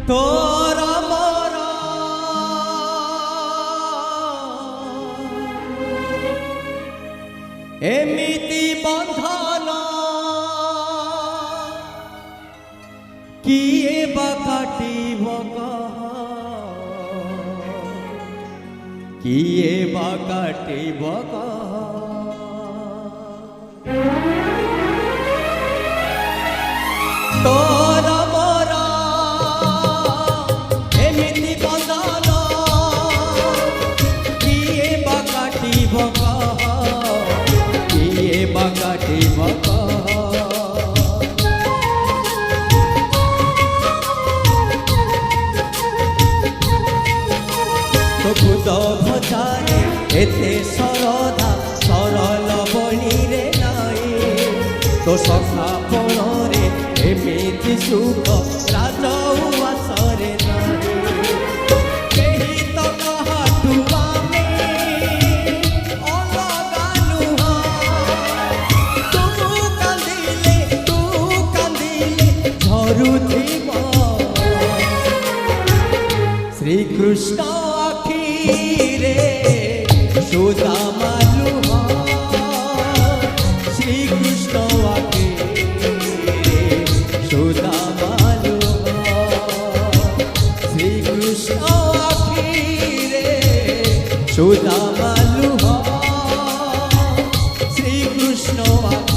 তোরা মোরা এমিতি বন্ধন কিয়ে বা কাটিব কিয়ে বা কাটিব তোরা মোরা এমিতি বন্ধন কিয়ে বা কাটিব কিয়ে বা কাটিব খুদ ভজারে এতে সরদা সরল বলিরে নাই তো সখা পণরে এমিতি সুখ রাজ উয়াসরে নাই কেহি তো কাহাঠু আমি অলগা নুহ তু কান্দিলে ঝରୁଥିବ শ্রীকৃষ্ণ রে সুদামা লুহ শ্রীকৃষ্ণ আকে সুদামা লুহ শ্রীকৃষ্ণ আকে রে সুদামা লুহ শ্রীকৃষ্ণ আকে